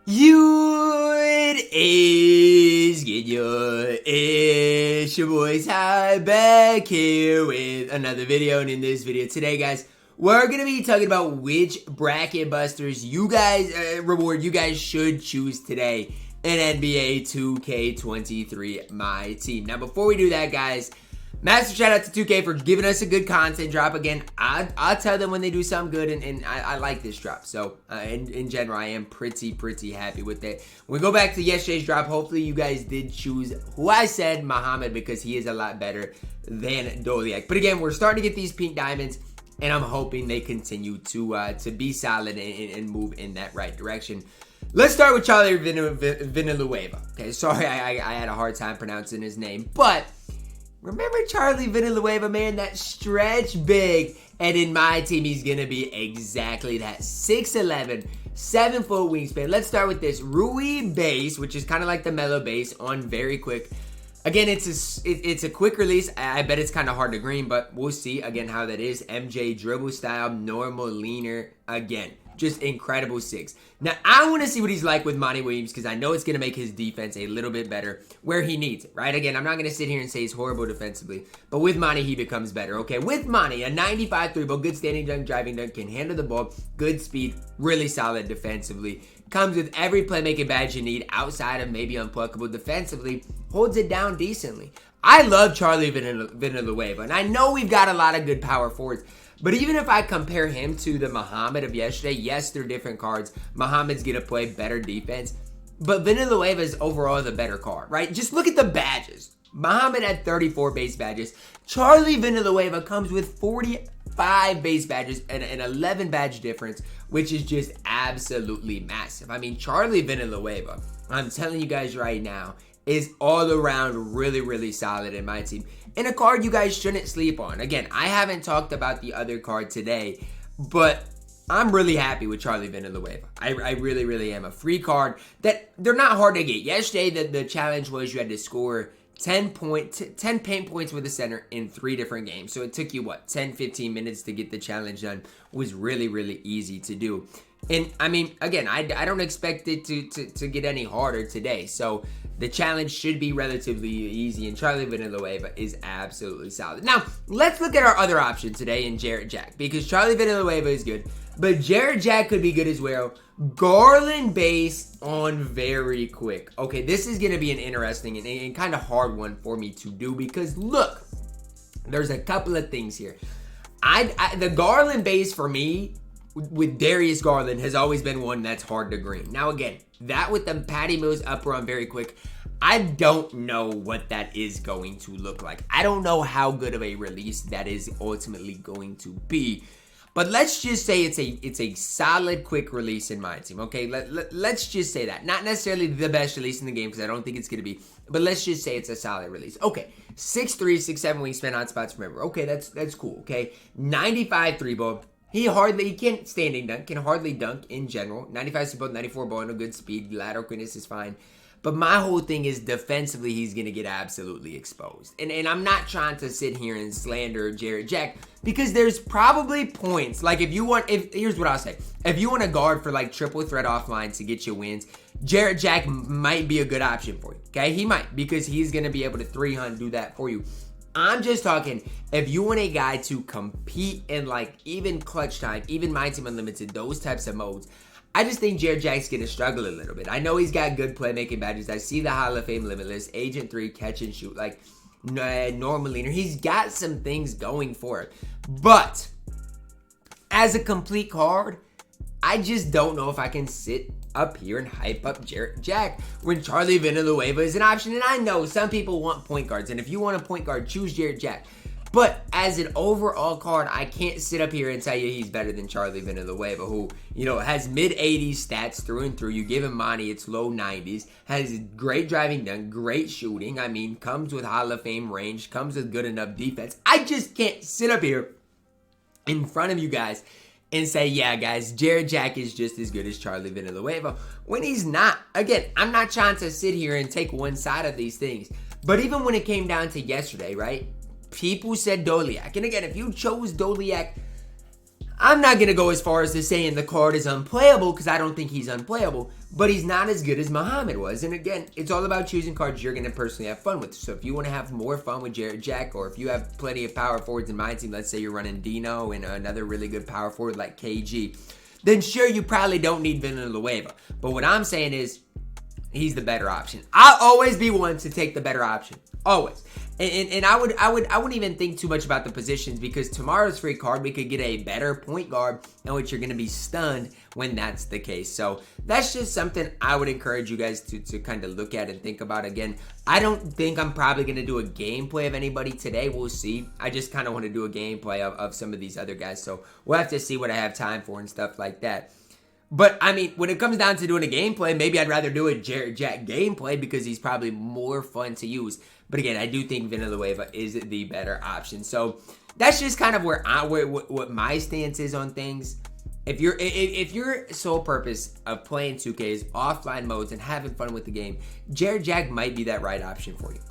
It is good, it's your boy Ty back here with another video. And in this video today, guys, we're gonna be talking about which bracket busters you guys reward you guys should choose today in NBA 2K23 MyTEAM. Now, before we do that, guys, massive shout out to 2K for giving us a good content drop. Again, I'll tell them when they do something good, and I like this drop. So, in general, I am pretty happy with it. When we go back to yesterday's drop, hopefully you guys did choose who I said, Muhammad, because he is a lot better than Doliak. But again, we're starting to get these pink diamonds, and I'm hoping they continue to be solid and move in that right direction. Let's start with Charlie Villanueva. Okay, sorry, I had a hard time pronouncing his name, but remember Charlie Villanueva, man, that stretch big. And in my team, he's going to be exactly that. 6'11", 7-foot wingspan. Let's start with this Rui base, which is kind of like the Mellow base on very quick. Again, it's a quick release. I bet it's kind of hard to green, but we'll see, again, how that is. MJ dribble style, normal, leaner. Again, just incredible 6. Now, I want to see what he's like with Monty Williams because I know it's going to make his defense a little bit better where he needs it, right? Again, I'm not going to sit here and say he's horrible defensively, but with Monty, he becomes better, okay? With Monty, a 95 3-ball, good standing dunk, driving dunk, can handle the ball, good speed, really solid defensively. Comes with every playmaking badge you need outside of maybe unpluckable defensively, holds it down decently. I love Charlie Villanueva, and I know we've got a lot of good power forwards, but even if I compare him to the Muhammad of yesterday, yes, they're different cards. Muhammad's going to play better defense, but Villanueva is overall the better card, right? Just look at the badges. Muhammad had 34 base badges. Charlie Villanueva comes with 45 base badges and an 11 badge difference, which is just absolutely massive. I mean, Charlie Villanueva, I'm telling you guys right now, is all around really solid in my team. And a card you guys shouldn't sleep on. Again, I haven't talked about the other card today, but I'm really happy with Charlie Villanueva. I really am. A free card that they're not hard to get. Yesterday, the challenge was you had to score 10 paint points with a center in 3 different games. So it took you, what, 10-15 minutes to get the challenge done. It was really easy to do. And, I mean, again, I don't expect it to get any harder today. So the challenge should be relatively easy, and Charlie Villanueva is absolutely solid. Now, let's look at our other option today in Jarrett Jack, because Charlie Villanueva is good, but Jarrett Jack could be good as well. Garland base on very quick. Okay, this is going to be an interesting and kind of hard one for me to do, because look, there's a couple of things here. The Garland base for me with Darius Garland has always been one that's hard to green. Now again, that with the Patty Mills upper on very quick, I don't know what that is going to look like. I don't know how good of a release that is ultimately going to be. But let's just say it's a solid quick release in my team, okay? Let's just say that. Not necessarily the best release in the game because I don't think it's going to be, but let's just say it's a solid release. Okay, 6'3", 6'7" wingspan on spots, remember. Okay, that's cool, okay? 95 3-ball. He can't standing dunk, can hardly dunk in general. 95 3-ball, 94 ball, no good speed. Lateral quickness is fine. But my whole thing is defensively, he's going to get absolutely exposed. And I'm not trying to sit here and slander Jarrett Jack because there's probably points. Like here's what I'll say. If you want a guard for like triple threat offline to get you wins, Jarrett Jack might be a good option for you. Okay, he might, because he's going to be able to 3-hunt, do that for you. I'm just talking, if you want a guy to compete in like even clutch time, even my team unlimited, those types of modes, I just think Jarrett Jack's going to struggle a little bit. I know he's got good playmaking badges. I see the Hall of Fame Limitless, Agent 3, catch and shoot, like normal leaner. He's got some things going for it. But as a complete card, I just don't know if I can sit up here and hype up Jarrett Jack when Charlie Villanueva is an option. And I know some people want point guards, and if you want a point guard, choose Jarrett Jack. But as an overall card, I can't sit up here and tell you he's better than Charlie Villanueva, who, you know, has mid-80s stats through and through. You give him money, it's low 90s. Has great driving dunk, great shooting. I mean, comes with Hall of Fame range, comes with good enough defense. I just can't sit up here in front of you guys and say, yeah, guys, Jarrett Jack is just as good as Charlie Villanueva, when he's not. Again, I'm not trying to sit here and take one side of these things. But even when it came down to yesterday, right? People said Doliak. And again, if you chose Doliak, I'm not going to go as far as to saying the card is unplayable because I don't think he's unplayable, but he's not as good as Muhammad was. And again, it's all about choosing cards you're going to personally have fun with. So if you want to have more fun with Jarrett Jack, or if you have plenty of power forwards in my team, let's say you're running Dino and another really good power forward like KG, then sure, you probably don't need Villanueva. But what I'm saying is, he's the better option. I'll always be one to take the better option. Always. And I wouldn't even think too much about the positions, because tomorrow's free card, we could get a better point guard in which you're going to be stunned when that's the case. So that's just something I would encourage you guys to kind of look at and think about. Again, I don't think I'm probably going to do a gameplay of anybody today. We'll see. I just kind of want to do a gameplay of some of these other guys. So we'll have to see what I have time for and stuff like that. But, I mean, when it comes down to doing a gameplay, maybe I'd rather do a Jarrett Jack gameplay because he's probably more fun to use. But again, I do think Villanueva is the better option. So that's just kind of where what my stance is on things. If your sole purpose of playing 2K is offline modes and having fun with the game, Jarrett Jack might be that right option for you.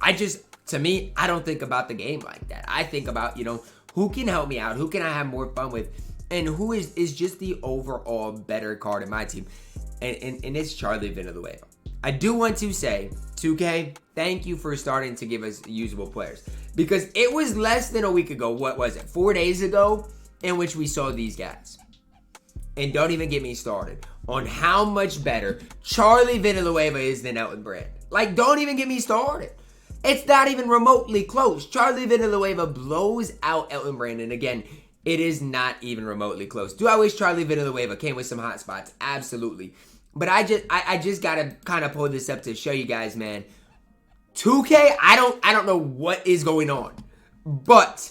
To me, I don't think about the game like that. I think about, who can help me out? Who can I have more fun with? And who is just the overall better card in my team? And it's Charlie Villanueva. I do want to say, 2K, thank you for starting to give us usable players. Because it was less than a week ago, what was it, 4 days ago, in which we saw these guys. And don't even get me started on how much better Charlie Villanueva is than Elton Brand. Like, don't even get me started. It's not even remotely close. Charlie Villanueva blows out Elton Brand. And again, it is not even remotely close. Do I wish Charlie Villanueva came with some hot spots? Absolutely. But I just gotta kind of pull this up to show you guys, man. 2K, I don't know what is going on. But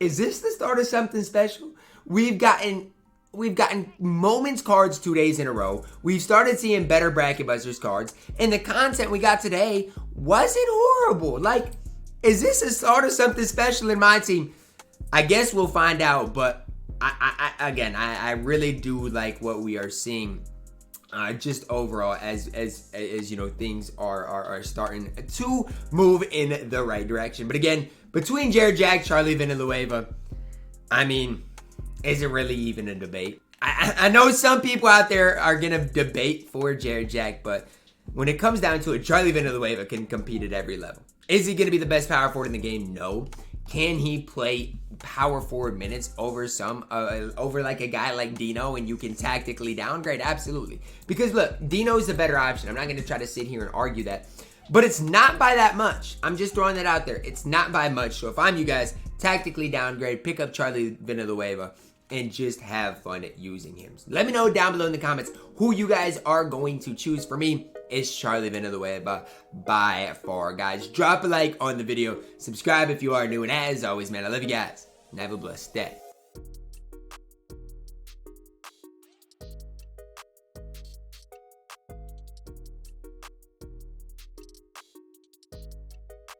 is this the start of something special? We've gotten moments cards 2 days in a row. We've started seeing better bracket busters cards. And the content we got today wasn't horrible. Like, is this the start of something special in my team? I guess we'll find out, but I really do like what we are seeing, just overall as things are starting to move in the right direction. But again, between Jarrett Jack, Charlie Villanueva, I mean, is it really even a debate? I know some people out there are gonna debate for Jarrett Jack, but when it comes down to it, Charlie Villanueva can compete at every level. Is he gonna be the best power forward in the game? No. Can he play power forward minutes over like a guy like Dino, and you can tactically downgrade? Absolutely. Because look, Dino's the better option. I'm not going to try to sit here and argue that. But it's not by that much. I'm just throwing that out there. It's not by much. So if I'm you guys, tactically downgrade, pick up Charlie Villanueva, and just have fun at using him. Let me know down below in the comments who you guys are going to choose. For me, it's Charlie Villanueva by far, guys. Drop a like on the video. Subscribe if you are new. And as always, man, I love you guys. And have a blessed day.